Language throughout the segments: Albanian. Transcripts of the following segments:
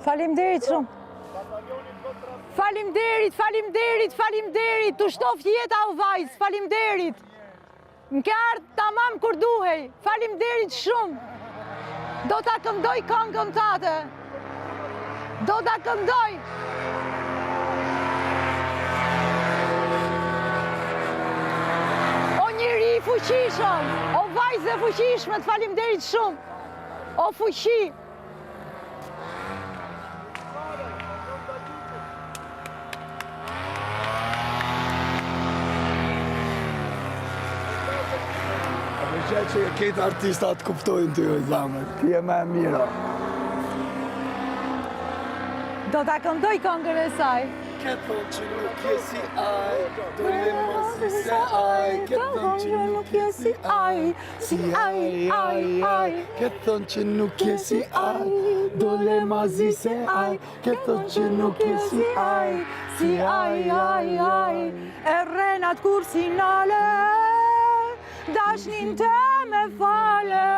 Faleminderit shumë. Faleminderit, tu shtof jeta o vajzë, faleminderit. M'ke ardhë tamam kur duhej, faleminderit shumë. Do ta këndoj këngën tate. Do ta këndoj. O njeri i fuqishëm, o vajzë e fuqishme, të faleminderit shumë. O fuqi. Që këtë artistat kuptojnë ty, zamër. Ti e me e mira. Do ta këndoj këngën e saj. Këtë thonë që nuk je si aj, dole mos si se aj. Këtë thonë që nuk je si aj, si aj. Këtë thonë që nuk je si aj, dole mos si se aj. Këtë thonë që nuk je si aj, si aj. E rrenat kur si nale, dashnin te me fale,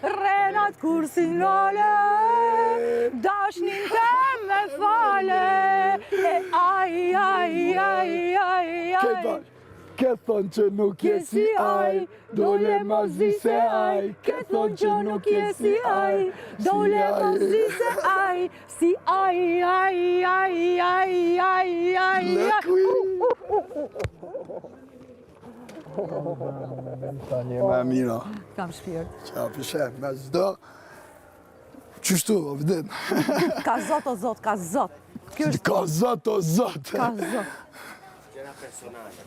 rrenat kur si nale, dashnin te me fale, e aj. Këtë thonë që nuk je si aj, dole mos zi se aj. Këtë thonë që nuk je si aj, dole mos zi se aj, si aj. Ta një me mira. Kam shpirt. Qa pishem, me zdo. Qështu, o vdin. Ka zot o zot, ka zot. Ka zot o zot. Ka zot. Gjera personale.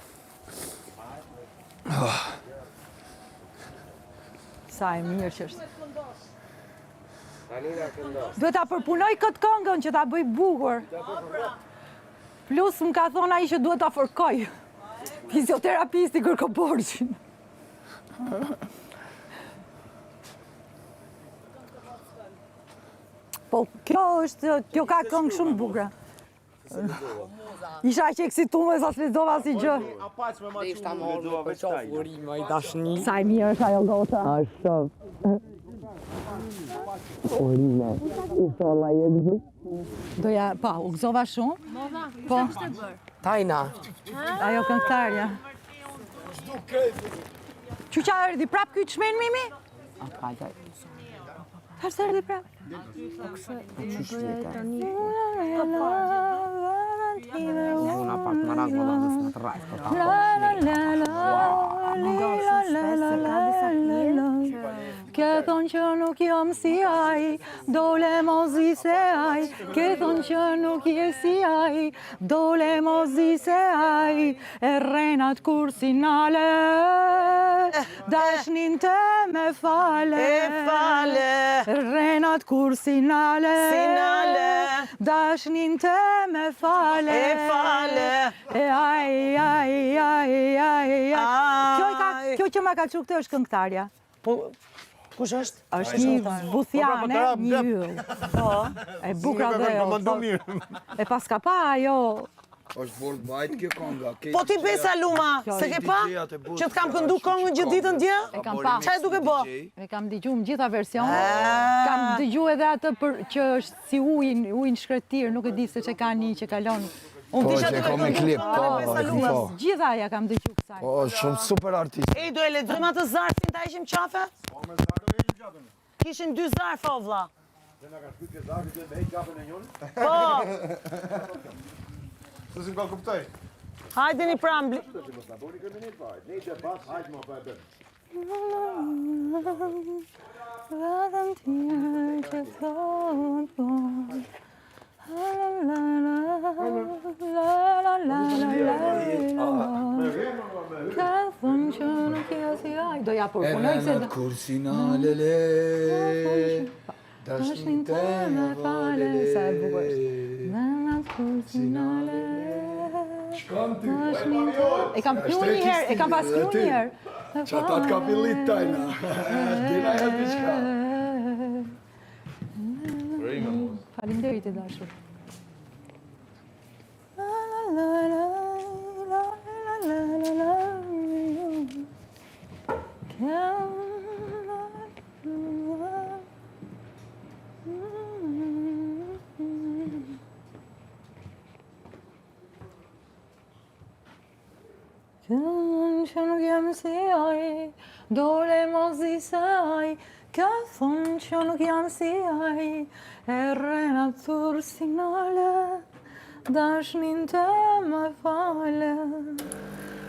Sa e mirë që është. Tanina këndos. Duhet ta përpunoj këtë këngën që ta bëj bukur. Plus më ka thonë ai që duhet ta fërkoj. Fizioterapisti kërko borxhin. Po kjo ka këngë shumë bukra. Isha që eksitume sa s'lexova si gjë. Sa e mirë është ajo gota. Orina, inshallah je gëzu. Doja, pa, u gëzova shumë. Po. Tajna. Ajo këngëtarja. Që qa erdi prap ky çmen mimi? Tash erdi prap. Una pak marak valla në të rajtë. Ke thonë që nuk jam si aj, dole mos zi se aj. Ke thonë që nuk je si aj, dole mos zi se aj. E rrenat kur si nale, dashnin te me fale. Rrenat kur si nale, dashnin te me fale. E aj. Kjo që ma ka çu këtë është këngëtarja. Kush është? Është një buthiane, një yll. Po, e bukra dhe jo. E pas ka pa ajo. është bërë bajt kjo konga. Po ti besa Luma, se ke pa? Që të kam këndu kongën gjithë ditën dje? E kam pa. Qa e duke bo? E kam dëgju më gjitha version. Kam dëgju edhe atë që është si ujnë shkretir, nuk e di se që ka një që kalon. Po, që e kom në klip, po. Gjitha ja kam dëgju kësaj. Po, shumë super artist. E, do e lexojmë atë zarfin ta ishim qafe? Po, me zarfin e ishim qafën. Kishin 2 zarf, o vlla. Dhe nga ka shkyt ke zarfin, dhe me hejt qafën e njën. Po, Së si më ka kuptoj. hajde një pram. Që të që më snaboni kërë një fajt. Ne i të pas, hajtë më pa e bërë. Radhën tjerë që thonë Ka thonë që nuk je si aj. Do ja përpunoj se... kur si na lele, dashnin te me fale. Sa e bukur është. Nenat kur si na lele. E kam kru një herë, e kam pas kru një herë. Që ata t'ka fillit tajna. Dina e pishka. Faleminderit e dashur. që nuk jam si ai, dole mos i se ai, ka thonë që nuk jam si ai, e rrena tur sinale, dashnin të më fale,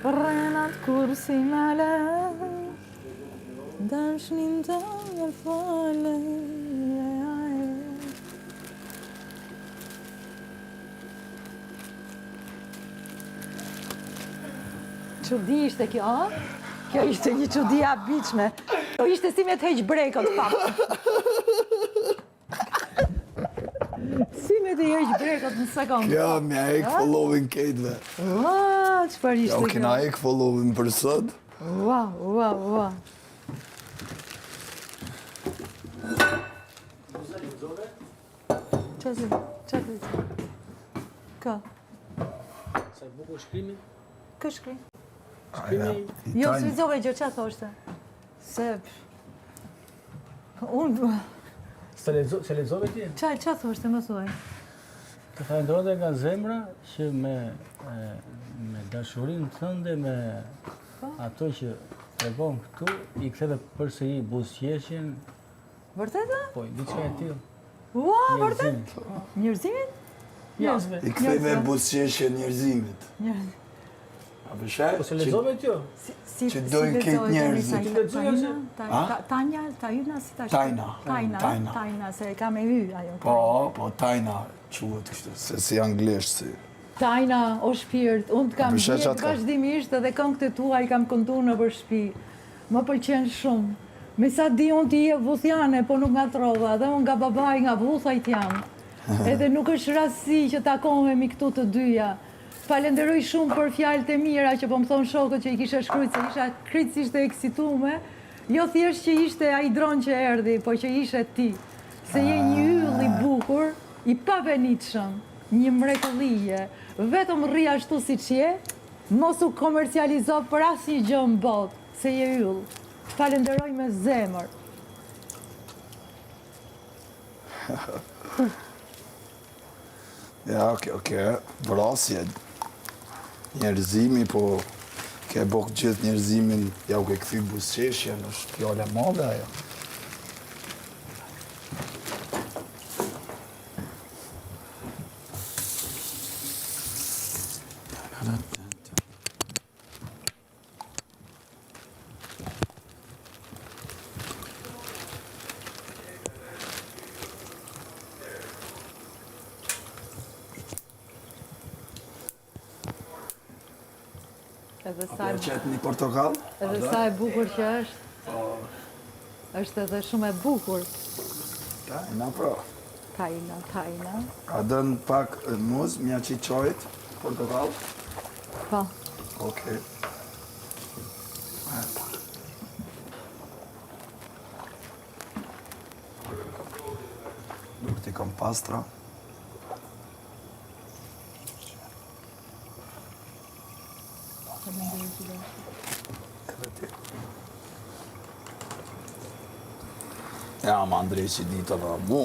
rrenat kur sinale, dashnin të më fale. Çudi ishte kjo, a? Kjo ishte një çudi e abitshme. Kjo ishte si me të heq brekët, fakt. Si me të heq brekët në sekundë. Ja, mja ek followin kejtve. Ua, çfarë ishte Ja, kjo? kena ek followin për sot. Ua. Çfarë? Ka? Sa i bukur shkrimi? Kë shkrim? I Jo, tajnë. s'vizove gjë, çfarë thoshte? Se... Unë... Se lexove ti? Çfarë thoshte, më thuaj? Të falenderonte nga zemra që me dashurinë tënde, me ato që tregon këtu, i ktheve përsëri buzëqeshjen, Vërtet? po, diçka e tillë. Ua, vërtet? Njerëzimin. Njerëzimin? Jasme. I kthejme buzëqeshje njerëzimit. A përshaj? Po se lexove ti? Që dojnë këtë njerëzit. Ti lexoj ose? Tanja, Tajna, si ta Tajna, se ka me hy ajo. Po, tajna quhet kështu, se si anglisht si. Tajna, o shpirt, unë të kam Përshaj gjithë qatë ka? vazhdimisht edhe këngët e tua i kam këndu në për shtëpi. Më pëlqen shumë. Me sa di unë ti je vuthjane, po nuk nga trova, dhe unë nga babaj, nga vuthajt jam. Edhe nuk është rasti që takohemi këtu të dyja. Falenderoj shumë për fjalët e mira që po më thonë shokët që i kisha shkruajt se isha kritikisht e eksitume. Jo thjesht që ishte ai dron që erdhi, po që ishe ti. Se je një yll i bukur, i pavenitshëm, një mrekullie. Vetëm rri ashtu siç je, mos u komercializo për asnjë gjë në botë, se je yll. Falenderoj me zemër. Ja, oke, vrasje. Njerëzimi, po ke bok gjithë njerëzimin, ja u ke këthy buzëqeshjen, është fjale madhe ajo. Edhe A sa qëtë një portokall? edhe sa e bukur që është. Është edhe shumë e bukur. Tajna, pra. Tajna. A dënë pak muz, mja që i qojt, portokall? Po. Oke. Nuk ti kom pastra. Edhe ti. Ja, ma Andrej që dita dhe mu.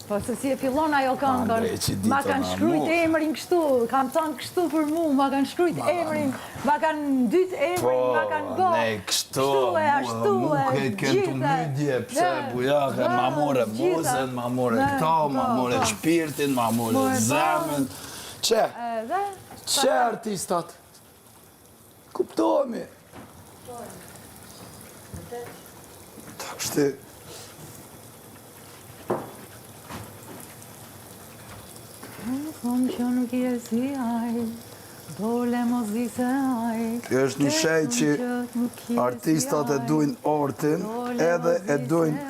Po se si e fillon ajo këngën, Andrej, që dita ma kanë na shkrujt mu. emrin kështu, kam thënë kështu për mu, ma kanë shkrujt emrin, ma kanë dyt emrin, ma kanë bo. Ne, kështu, ashtu mu këtë kënë të mydje, pse bujake, ma more muzën, ma more këto, ma more shpirtin, ma more zemën. Që? Edhe? Që artistat? Kuptohemi. Ta kështë... Kom që nuk je si aj, dole mos di se aj. Kjo është një shej që artistat e dujnë ortin, edhe e dujnë